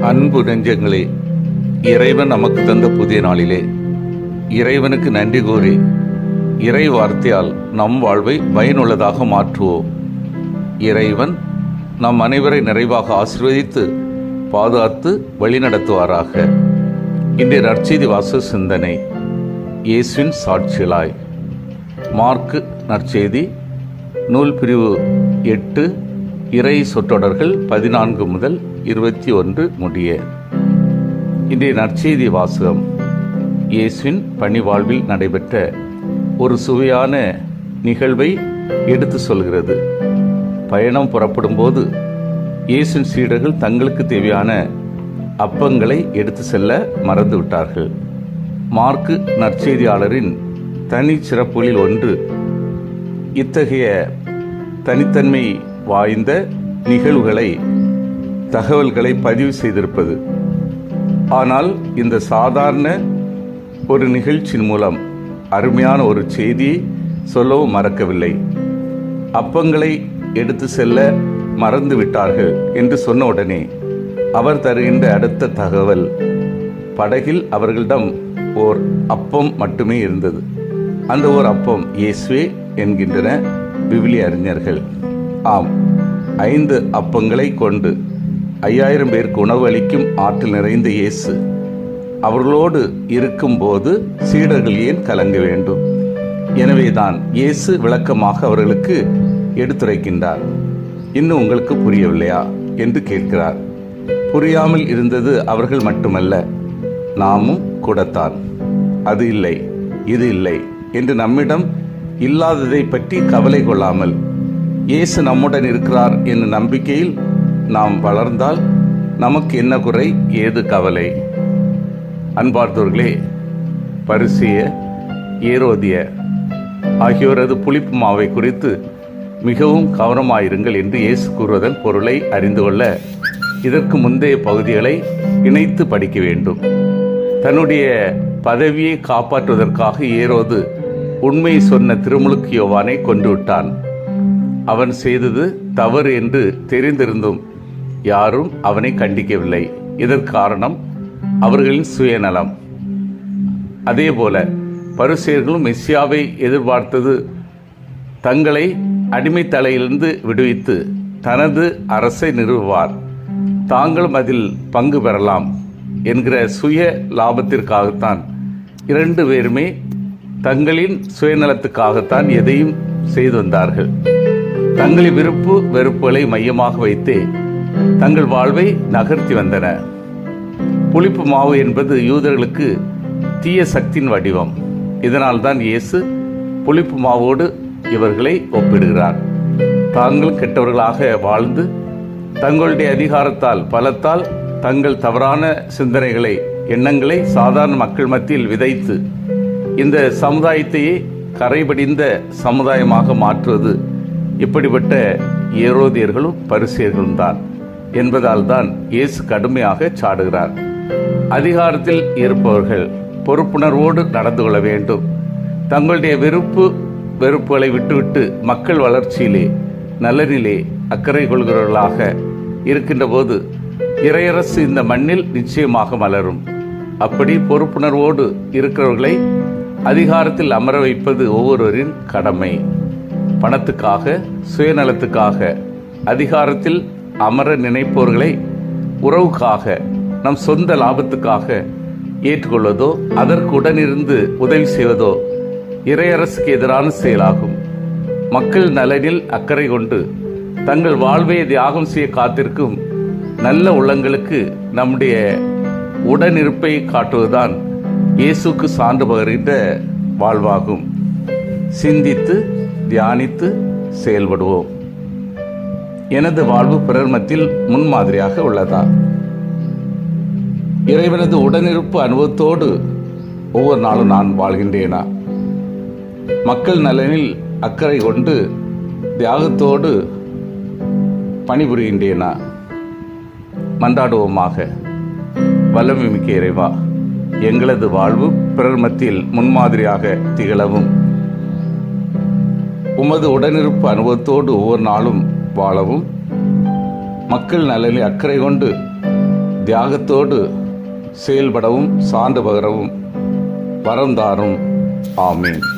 அன்பு நெஞ்சங்களே, இறைவன் நமக்கு தந்த புதிய நாளிலே இறைவனுக்கு நன்றி கூறி இறை வார்த்தையால் நம் வாழ்வை பயனுள்ளதாக மாற்றுவோம். இறைவன் நம் அனைவரை நிறைவாக ஆசீர்வதித்து பாதுகாத்து வழிநடத்துவாராக. இன்றைய நற்செய்தி வாசக சிந்தனை, இயேசுவின் சாட்சிகளாய். மார்க்கு நற்செய்தி நூல் பிரிவு 8, இறை சொற்றொடர்கள் 14 முதல் 21 முடிய. இன்றைய நற்செய்தி வாசகம் இயேசுவின் பணிவாழ்வில் நடைபெற்ற ஒரு சுவையான நிகழ்வை எடுத்து சொல்கிறது. பயணம் புறப்படும் போது இயேசுவின் சீடர்கள் தங்களுக்கு தேவையான அப்பங்களை எடுத்து செல்ல மறந்துவிட்டார்கள். மார்க்கு நற்செய்தியாளரின் தனி சிறப்புகளில் ஒன்று இத்தகைய தனித்தன்மை வாய்ந்த நிகழ்வுகளை, தகவல்களை பதிவு செய்திருப்பது. ஆனால் இந்த சாதாரண ஒரு நிகழ்ச்சியின் மூலம் அருமையான ஒரு செய்தியை சொல்லவும் மறக்கவில்லை. அப்பங்களை எடுத்து செல்ல மறந்து விட்டார்கள் என்று சொன்ன உடனே அவர் தருகின்ற அடுத்த தகவல், படகில் அவர்களிடம் ஓர் அப்பம் மட்டுமே இருந்தது. அந்த ஓர் அப்பம் இயேசுவே என்கின்றன விவிலிய அறிஞர்கள். ஆம், 5 அப்பங்களை கொண்டு 5000 பேருக்கு உணவு அளிக்கும் ஆற்றல் நிறைந்த இயேசு அவர்களோடு இருக்கும்போது சீடர்கள் ஏன் கலங்க வேண்டும்? எனவேதான் இயேசு விளக்கமாக அவர்களுக்கு எடுத்துரைக்கின்றார். இன்னும் உங்களுக்கு புரியவில்லையா என்று கேட்கிறார். புரியாமல் இருந்தது அவர்கள் மட்டுமல்ல, நாமும் கூடத்தான். அது இல்லை, இது இல்லை என்று நம்மிடம் இல்லாததை பற்றி கவலை கொள்ளாமல் இயேசு நம்முடன் இருக்கிறார் என்ற நம்பிக்கையில் நாம் வளர்ந்தால் நமக்கு என்ன குறை, ஏது கவலை? அன்பார்ந்தவர்களே, பரிசேய, ஏரோதிய ஆகியோரது புளிப்பு மாவை குறித்து மிகவும் கவனமாயிருங்கள் என்று இயேசு கூறுவதன் பொருளை அறிந்து கொள்ள இதற்கு முந்தைய பகுதிகளை இணைத்து படிக்க வேண்டும். தன்னுடைய பதவியை காப்பாற்றுவதற்காக ஏரோது உண்மை சொன்ன திருமுழுக்கு யோவானை கொண்டு விட்டான். அவன் செய்தது தவறு என்று தெரிந்திருந்தும் யாரும் அவனை கண்டிக்கவில்லை. இதற்கு காரணம் அவர்களின் சுயநலம். அதேபோல பரிசேயர்களும் மெசியாவை எதிர்பார்த்தது தங்களை அடிமை தலையிலிருந்து விடுவித்து தனது அரசை நிறுவுவார், தாங்களும் அதில் பங்கு பெறலாம் என்கிற சுய லாபத்திற்காகத்தான். 2 பேருமே தங்களின் சுயநலத்துக்காகத்தான் எதையும் செய்து வந்தார்கள். தங்களின் விருப்பு வெறுப்புகளை மையமாக வைத்தே தங்கள் வாழ்வை நகர்த்தி வந்தன. புளிப்பு மாவு என்பது யூதர்களுக்கு தீய சக்தியின் வடிவம். இதனால் தான் இயேசு புளிப்பு மாவோடு இவர்களை ஒப்பிடுகிறார். தாங்கள் கெட்டவர்களாக வாழ்ந்து தங்களுடைய அதிகாரத்தால், பலத்தால் தங்கள் தவறான சிந்தனைகளை, எண்ணங்களை சாதாரண மக்கள் மத்தியில் விதைத்து இந்த சமுதாயத்தையே கரைபடிந்த சமுதாயமாக மாற்றுவது இப்படிப்பட்ட ஏரோதியர்களும் பரிசேயர்களும் தான் என்பதால் தான் இயேசு கடுமையாக சாடுகிறார். அதிகாரத்தில் இருப்பவர்கள் பொறுப்புணர்வோடு நடந்து கொள்ள வேண்டும். தங்களுடைய விருப்பு வெறுப்புகளை விட்டுவிட்டு மக்கள் வளர்ச்சியிலே, நலனிலே அக்கறை கொள்கிறவர்களாக இருக்கின்ற போது இறையரசு இந்த மண்ணில் நிச்சயமாக மலரும். அப்படி பொறுப்புணர்வோடு இருக்கிறவர்களை அதிகாரத்தில் அமர வைப்பது ஒவ்வொருவரின் கடமை. பணத்துக்காக, சுயநலத்துக்காக அதிகாரத்தில் அமர நினைப்பவர்களை உறவுக்காக, நம் சொந்த லாபத்துக்காக ஏற்றுக்கொள்வதோ அதற்கு உடனிருந்து உதவி செய்வதோ இறையரசுக்கு எதிரான செயலாகும். மக்கள் நலனில் அக்கறை கொண்டு தங்கள் வாழ்வை தியாகம் செய்ய காத்திருக்கும் நல்ல உள்ளங்களுக்கு நம்முடைய உடனிருப்பை காட்டுவதுதான் இயேசுக்கு சான்று பகர்கின்ற வாழ்வாகும். சிந்தித்து தியானித்து செயல்படுவோம். எனது வாழ்வு பிறர் மத்தியில் முன்மாதிரியாக உள்ளதா? இறைவனது உடனிருப்பு அனுபவத்தோடு ஒவ்வொரு நாளும் நான் வாழ்கின்றேனா? மக்கள் நலனில் அக்கறை கொண்டு தியாகத்தோடு பணிபுரிகின்றேனா? மன்றாடுவோமாக. வல்லமை மிக்க இறைவா, எங்களது வாழ்வு பிறர் மத்தியில் முன்மாதிரியாக திகழவும், உமது உடனிருப்பு அனுபவத்தோடு ஒவ்வொரு நாளும் வாழவும், மக்கள் நலனில் அக்கறை கொண்டு தியாகத்தோடு செயல்படவும் சான்று பகரவும் வரம் தாரும். ஆமீன்.